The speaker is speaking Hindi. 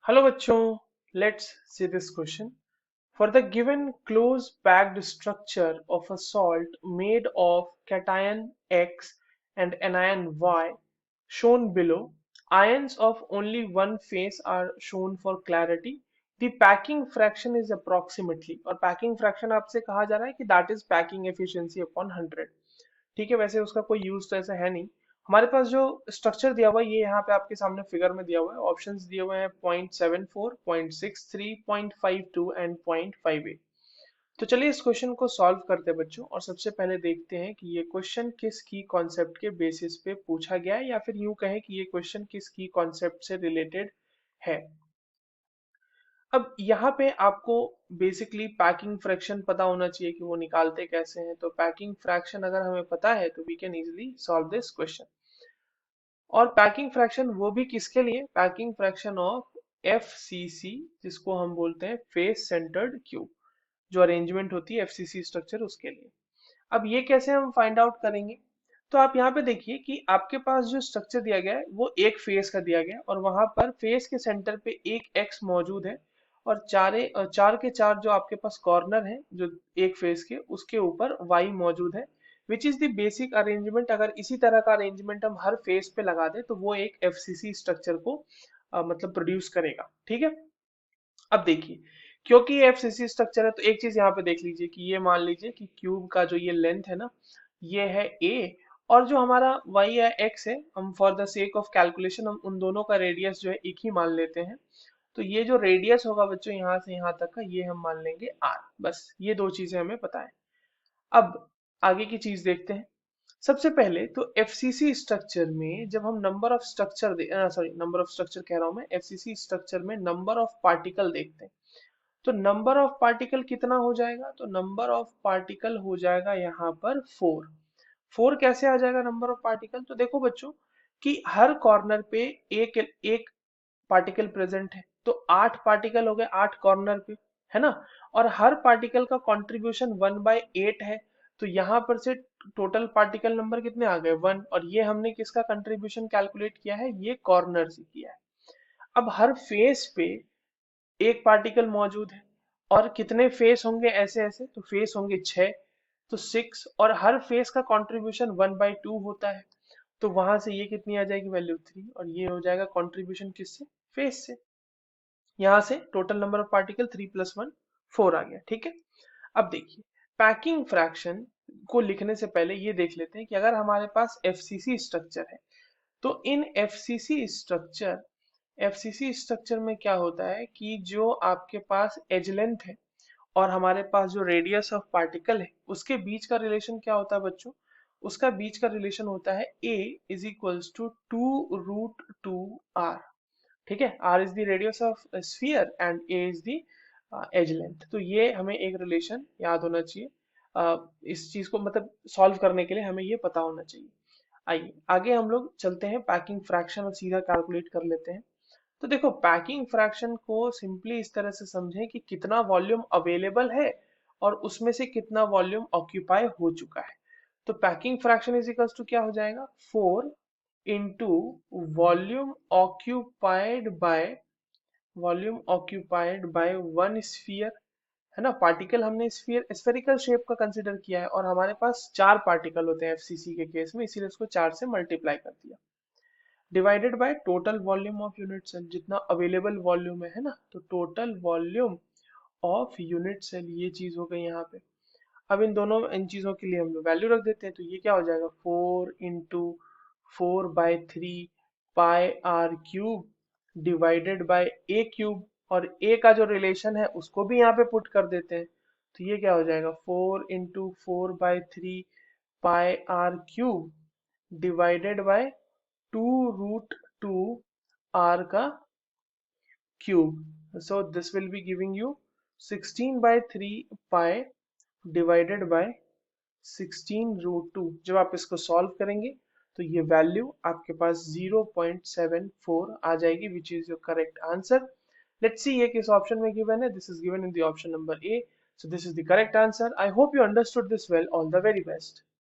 Hello bachcho, let's see this question. For the given close packed structure of a salt made of cation X and anion Y shown below, ions of only one phase are shown for clarity. The packing fraction is approximately और packing fraction आपसे कहा जा रहा है कि that is packing efficiency upon 100. ठीक है, वैसे उसका कोई यूज तो ऐसा है नहीं। हमारे पास जो स्ट्रक्चर दिया हुआ है ये यहाँ पे आपके सामने फिगर में दिया हुआ है। ऑप्शंस दिए हुए हैं 0.74, 0.63, 0.52 एंड 0.58। तो चलिए इस क्वेश्चन को सॉल्व करते हैं बच्चों, और सबसे पहले देखते हैं कि ये क्वेश्चन किस की कॉन्सेप्ट के बेसिस पे पूछा गया है, या फिर यूं कहें कि ये क्वेश्चन किस की कॉन्सेप्ट से रिलेटेड है। अब यहाँ पे आपको बेसिकली पैकिंग फ्रैक्शन पता होना चाहिए कि वो निकालते कैसे हैं। तो पैकिंग फ्रैक्शन अगर हमें पता है तो we can easily solve this question. और पैकिंग फ्रैक्शन वो भी किसके लिए, पैकिंग फ्रैक्शन ऑफ एफसीसी, जिसको हम बोलते हैं फेस सेंटर्ड क्यूब, जो अरेंजमेंट होती है एफसीसी स्ट्रक्चर उसके लिए। अब ये कैसे हम फाइंड आउट करेंगे, तो आप यहाँ पे देखिए कि आपके पास जो स्ट्रक्चर दिया गया है वो एक फेस का दिया गया है, और वहां पर फेस के सेंटर पे एक एक्स मौजूद है, और चार के चार जो आपके पास कॉर्नर है जो एक फेस के उसके ऊपर वाई मौजूद है, which is the basic arrangement. अगर इसी तरह का अरेंजमेंट हम हर फेस पे लगा दें तो वो एक एफसीसी स्ट्रक्चर को मतलब प्रोड्यूस करेगा। ठीक है, अब देखिए, क्योंकि ये एफसीसी स्ट्रक्चर है तो एक चीज यहाँ पे देख लीजिए कि ये मान लीजिए कि क्यूब का जो ये लेंथ है ना, ये है ए, और जो हमारा y है x है, हम for the sake of calculation हम उन दोनों का रेडियस जो है एक ही मान लेते हैं। तो ये जो रेडियस होगा बच्चों यहाँ से यहाँ तक का, ये हम मान लेंगे r। बस ये दो चीजें हमें पता है। अब आगे की चीज देखते हैं। सबसे पहले तो एफसीसी स्ट्रक्चर में जब हम number of structure sorry number of structure कह रहा हूं मैं, एफसीसी स्ट्रक्चर में नंबर ऑफ पार्टिकल देखते हैं। तो नंबर ऑफ पार्टिकल कितना हो जाएगा, तो नंबर ऑफ पार्टिकल हो जाएगा यहाँ पर 4। 4 कैसे आ जाएगा नंबर ऑफ पार्टिकल, तो देखो बच्चों कि हर कॉर्नर पे एक एक पार्टिकल प्रेजेंट है, तो 8 पार्टिकल हो गए 8 कॉर्नर पे, है ना। और हर पार्टिकल का कंट्रीब्यूशन 1/8 है, तो यहाँ पर से टोटल पार्टिकल नंबर कितने आ गए 1, और ये हमने किसका कंट्रीब्यूशन कैलकुलेट किया है, ये कॉर्नर से किया है। अब हर फेस पे एक पार्टिकल मौजूद है, और कितने फेस होंगे ऐसे ऐसे, तो फेस होंगे 6, तो 6, और हर फेस का कंट्रीब्यूशन 1/2 होता है, तो वहां से ये कितनी आ जाएगी वैल्यू 3, और ये हो जाएगा कंट्रीब्यूशन किससे, फेस से। यहाँ से टोटल नंबर ऑफ पार्टिकल 3 + 1 4 आ गया। ठीक है, अब देखिए पैकिंग फ्रैक्शन को लिखने से पहले ये देख लेते हैं कि अगर हमारे पास एफसीसी स्ट्रक्चर है, तो इन एफसीसी स्ट्रक्चर में क्या होता है कि जो आपके पास एज लेंथ है और हमारे पास जो रेडियस ऑफ पार्टिकल है उसके बीच का रिलेशन क्या होता है बच्चों, उसका बीच का रिलेशन होता है a is equals to 2√2r। ठीक है, r is the radius of sphere and a is the edge length. तो ये हमें एक रिलेशन याद होना चाहिए। इस चीज को मतलब सॉल्व करने के लिए हमें ये पता होना चाहिए। आइए आगे हम लोग चलते हैं, पैकिंग फ्रैक्शन और सीधा कैलकुलेट कर लेते हैं। तो देखो पैकिंग फ्रैक्शन को सिंपली इस तरह से समझें कि कितना वॉल्यूम अवेलेबल है और उसमें से कितना वॉल्यूम ऑक्यूपाई हो चुका है। तो packing fraction is equals to क्या हो जाएगा, 4 into volume occupied by one sphere, है ना। पार्टिकल हमने स्फेरिकल शेप का कंसिडर किया है, और हमारे पास 4 पार्टिकल होते हैं एफसीसी के केस में, इसीलिए उसको 4 से मल्टीप्लाई कर दिया, divided by total volume of unit cell, जितना अवेलेबल वॉल्यूम है ना, तो total volume of unit cell, ये चीज हो गई यहाँ पे। अब इन चीजों के लिए हम लोग वैल्यू रख देते हैं, तो ये क्या हो जाएगा 4 × 4/3 pi r cube divided by a cube, और ए का जो रिलेशन है उसको भी यहाँ पे पुट कर देते हैं, तो ये क्या हो जाएगा 4 × 4/3 pi r cube divided by 2√2 r का cube. So this will be giving you 16/3 pi divided by 16√2। जब आप इसको सॉल्व करेंगे तो ये वैल्यू आपके पास 0.74 आ जाएगी, which is your correct answer. Let's see ये किस ऑप्शन में गिवन है, this is given in the option number A, so this is the correct answer. I hope you understood this well. All the very best.